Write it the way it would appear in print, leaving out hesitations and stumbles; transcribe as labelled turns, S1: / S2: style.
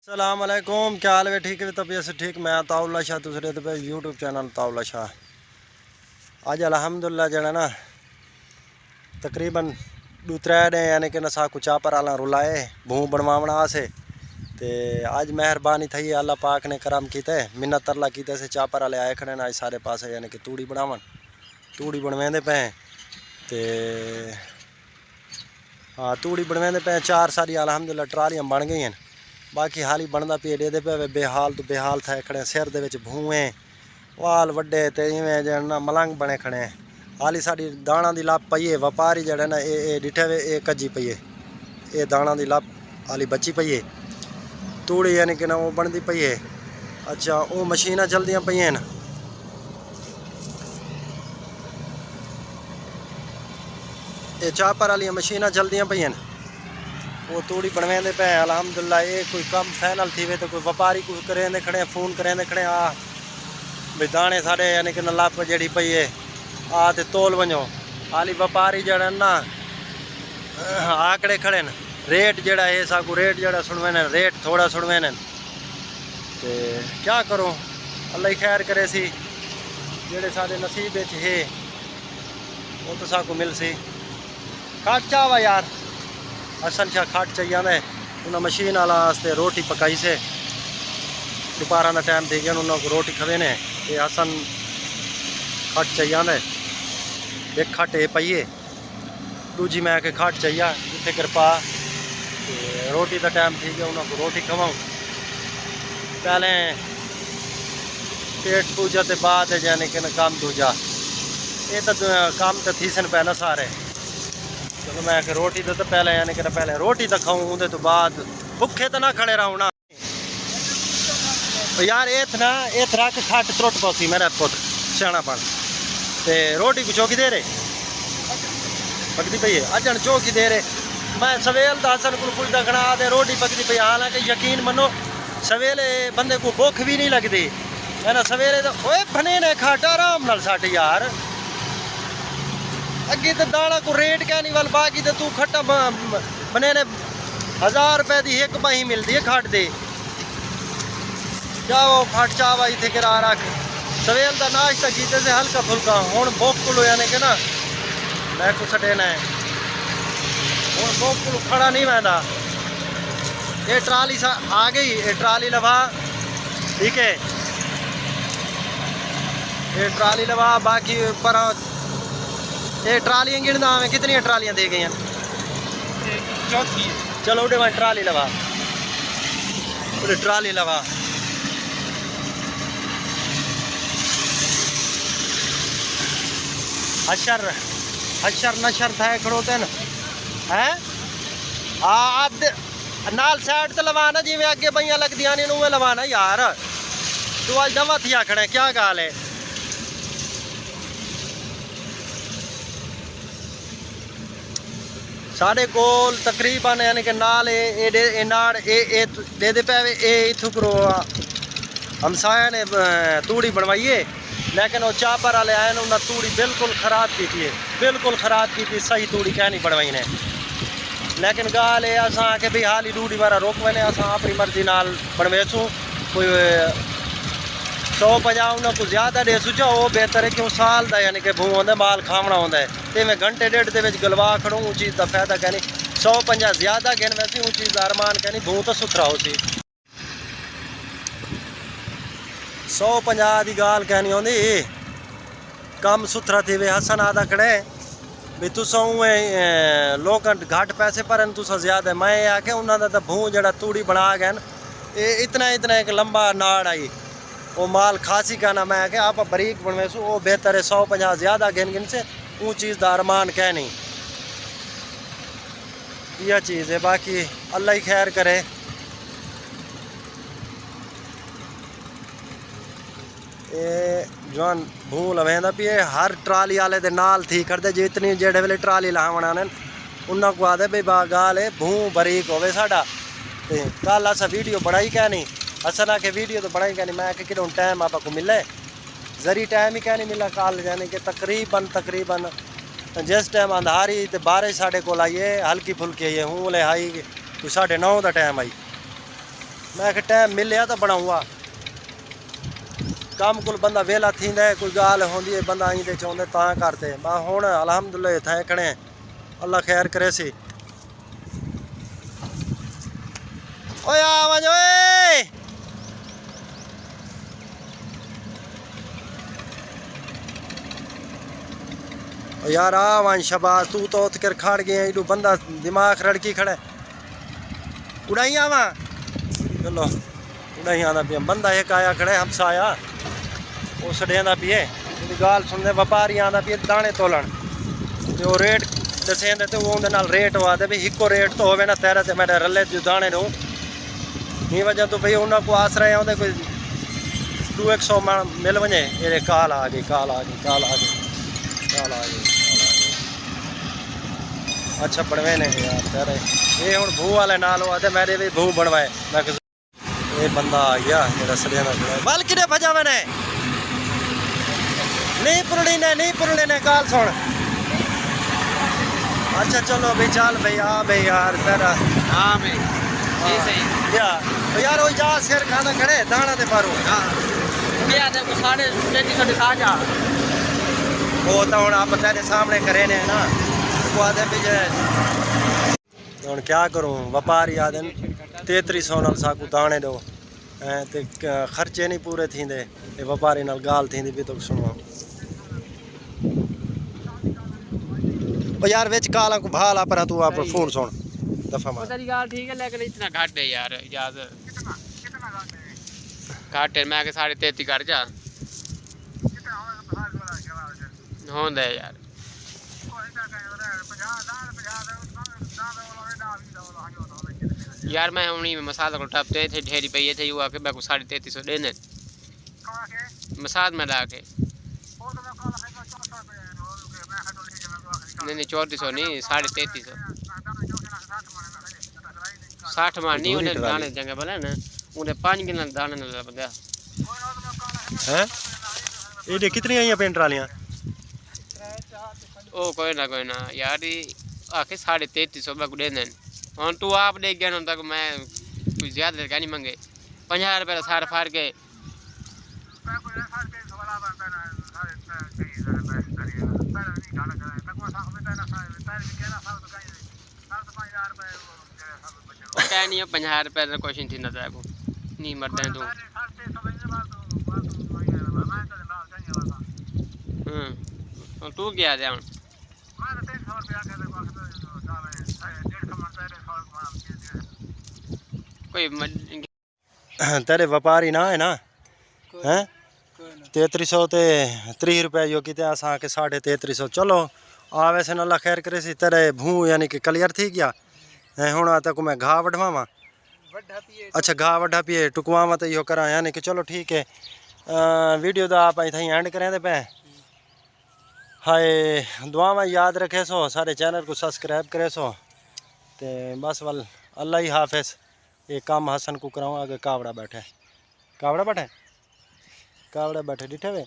S1: अस्सलाम वालेकुम, क्या हाल है? ठीक है, तबीयत से ठीक। मैं ताउल्ला शाह दूसरे पे यूट्यूब चैनल ताउल्ला शाह। अज अलहमदुल्ला जड़ा ना तकरीबन दूसरे ने यानी कि नसा कुचा पर आला रुलाए भूं बनवावना से ते आज मेहरबानी थी अल्लाह पाक ने करम किते मिन्नत तरला किते से चापर वाले आए खड़े ना सारे पास यानी कि तूड़ी बनावन तूड़ी बनवेंदे पे ते हाँ तूड़ी बनवेंदे पे चार सारी अलहमदुल्ला ट्रालियां बन गई हैं। बाकी हाल ही बनता पे डेदे पे बेहाल तो बेहाल थे खड़े सिर दे भूएं वाल वड्डे ते इवें जना मलंग बने खड़े। हाल ही साड़ी दाणा की लप पई है व्यापारी जड़े ना ये डिठे वे ये कजी पई है ये दाणा की लप हाली बची पई है तूड़ी यानी कि ना वो बनती पई है। अच्छा वो मशीन चलदियाँ पई हैं ये चापर वाली मशीन चलदियाँ पई हैं वो तूड़ी बनवेंदे पे अलहमदुल्ला। ये कोई कम फाइनल थी वे तो कोई व्यापारी कोई करेंदे खड़े फोन करेंदे खड़े आ भाई दाने साढ़े यानी कि लप जड़ी पई है आ ते तोल वञो। हाली व्यापारी जड़े ना आकड़े खड़े न रेट जड़ा है साकू रेट जड़ा सुनवे न रेट थोड़ा सुनवे न ते क्या करो अल्लाह ही खैर करे सी जेड़े सारे नसीब है वो तो साकू मिल सी। काट चावा यार हसन शाह खट चाहिए उन्हें मशीन वाला रोटी पकाई से दोपहर का टाइम थी गया उन्होंने रोटी खवे ने ये हसन खट चाहिए एक खट ये पई है दूजी मैं के खट चाहिए जिथे कृपा रोटी का टाइम थी गया उन्होंने रोटी खवाऊँ पहले पेट पूजा के बाद यानी कि काम दूजा ये तो काम तो थी सन पहले सारे चलो मैं कि रोटी तो पहले यानी कि पहले रोटी तो खाऊं उनके तो बाद भुखे तो ना खड़े रहूँ ना यार ये रख खट त्रुट पौसी मेरा पुत स्याणापन ते रोटी को चौकी दे रहे पकती पई है अजन चौकी दे रहे मैं सवेल दसन को पुछदा खड़ा दे रोटी पकती पई हालांकि यकीन मनो सवेले बंदे को भुख भी नहीं लगती है ना सवेरे तो ओए फने ने खट आराम नाल सट यार अगे तो दाना को रेट क्या नहीं वाल बाकी तो तू खट्टा बने ने 1000 रुपए की एक बही मिलती है खट दे जाओ खट चावा इतने गिरा रख सवेल का नाश्ता कीते से हल्का फुल्का हूँ भुख कुल यानी कि ना मैं कुछ सटेना है हूँ भुख कुल खड़ा नहीं वहदा ये ट्राली आ गई ये ट्राली लवा ठीक है ये ट्राली लवा बाकी पर ये ट्रालियाँ गिनदा हमें कितनी ट्रालियाँ दे गई हैं चौथी चलो उठे मैं ट्राली लगा ट्राली लगा हशर हशर नशर था खड़ोते न है आद नाल साइड तो लवाना जिमें अगे बइयां लगदियां ने उवें लवाना यार तू अज नवा थी आखना क्या गाल है साढ़े कोल तकरीबन यानी कि नाल दे दे पे इथू करो हमसाया ने तूड़ी बनवाइए लेकिन वो चापर वाले आए ने उन्हें तूड़ी बिल्कुल ख़राब की है बिल्कुल ख़राब की सही तूड़ी क्या नहीं बनवाई ने लेकिन गाल ये अस आके भी हाल ही तूड़ी वारा रोक वने अस अपनी मर्जी नाल बनवेसूँ कोई 150 उन्होंने कुछ ज़्यादा दे सुझा वो बेहतर है क्यों साल का यानी कि भूं आंदा माल खावना होंदा है तो मैं घंटे डेढ़ के गलवा खड़ूँ उस चीज़ का फायदा कहनी 150 ज़्यादा गिन वैसे उस चीज़ का अरमान कहनी भूं तो सुथरा हो सी 150 की गाल कहनी आँदी कम सुथरा थी वे हसन आदा खड़े भी तुसा लोग घट पैसे भरन तुसा ज़्यादा मैं आखे उन्होंने तो भूं जरा तूड़ी बना गए ये इतना एक लंबा नाड़ आई वो माल खासी का ना मैं क्या आप बरीक बनवेसू वो बेहतर है 150 ज़्यादा गिन से वो चीज़ का अरमान कह नहीं यह चीज़ है बाकी अल्लाह ही खैर करे। ये जवान भूं लवेंदा भी हर ट्राली वाले दे नाल थी करते जितनी जेड़े वेले ट्राली लावना ने उन्होंने को आदे भाई बा गाल है भूं बरीक होवे साडा ते कल असा वीडियो बनाई क्या नहीं असल आके वीडियो तो बनाई क्या नहीं मैं कि टाइम आपको मिले जरी टाइम ही क्या नहीं मिला कल यानी कि तकरीबन जिस टाइम अंधारी तो बारिश साढ़े को आई है हल्की फुल्की आई है हूँ ले आई कोई 9:30 का टाइम आई मैं कि टाइम मिलिया तो बनाऊंगा काम कुल बंदा वेला थींदा है कोई गाल होंदी है बंदा आईंदे चाहुंदे तां करते मैं हुण अलहमदुलिल्लाह इत्थे खड़े अल्लाह खैर करे सी ओए आ वञ ओए ओ यार आ वञ शबाज तू तो उठ कर खड़ गया एडू बंदा दिमाग रड़की खड़े उड़ाई आवा चलो उड़ाई आना पिया बंदा एक आया खड़े हमसाया वो सड़ेंदा पिए गाल सुनते व्यापारी आंदा पिए दाने तोलन ते वो रेट दसेंदे ते वो उंदे नाल रेट वादे भी इको रेट तो होवे ना तेरे ते मेरे रले जो दाने नूं नी वजह तो भाई उन्होंने को आसरा आंदे कोई 200 मिल वने ये काल आ गई काल आ गई काल आ गई काल आ गई अच्छा बनवे ने यार तेरे ये हुण भू वाले नाल आते मेरे भी भू बनवाए मैं ये बंदा आ गया मेरा सड़िया ना बल किने भजावे ने नहीं पुरली ने काल सुन अच्छा चलो भाई चल भाई आ भाई यार तेरा
S2: हाँ भाई ये सही
S1: यार वो जा सिर खाना खड़े दाना दे पारो
S2: हाँ ये आते को 350 दिखा जा
S1: वो तो हुण आप तेरे सामने करे ने ना को आदे भी जे हुण क्या करूं व्यापारी आदे 3300 नाल साकू दाने दो ते खर्चे नहीं पूरे थींदे ते व्यापारी नाल गाल थींदी भी तो सुनो ओ यार विच काला को भाला पर तू आप फोन सुन दफा मार
S2: तेरी गाल ठीक है लेकिन इतना घट है यार इजाजत कितना घट है मैं के 33.5 कर जा होंदा है यार यार मैं उन्हीं में मसाला को टपते थे ढेरी पे ये थे युवा के मैं को 3350 देने मसाज में ला के नहीं 3400 नहीं 3350 60 मान नहीं उन्हें दाने जगह बोला ना उन्हें 5 किलो दाने न बंदा
S1: हैं ये कितनी आई पेंट ट्रालियां
S2: ओ कोई ना यार आके 3350 में को देने और तू आप दे गया ना तक मैं कुछ ज्यादा का नहीं मांगे 50 रुपए सार फाड़ के क्या नहीं 50 रुपए का क्वेश्चन थी ना को नहीं मरते तू और तू क्या दे कोई
S1: तेरे व्यापारी ना है ना हैं 3300 ते 30 रुपए जो कि असा के 3350 चलो आ वैसे न अल्लाह खैर करे सी तेरे भू यानी कि क्लियर थी गया हुण तक मैं घा वढवावा अच्छा घा वढा पिए टुकवावा तो यो करा यानी कि चलो ठीक है वीडियो दा आप इथाई एंड करें पे हाय दुआवा याद रखे सो सारे चैनल को सब्सक्राइब करे सो ते बस वल अल्लाह ही हाफिज ये काम हसन को कराऊँ आगे कावड़ा बैठे कावड़ा बैठे डिठे वे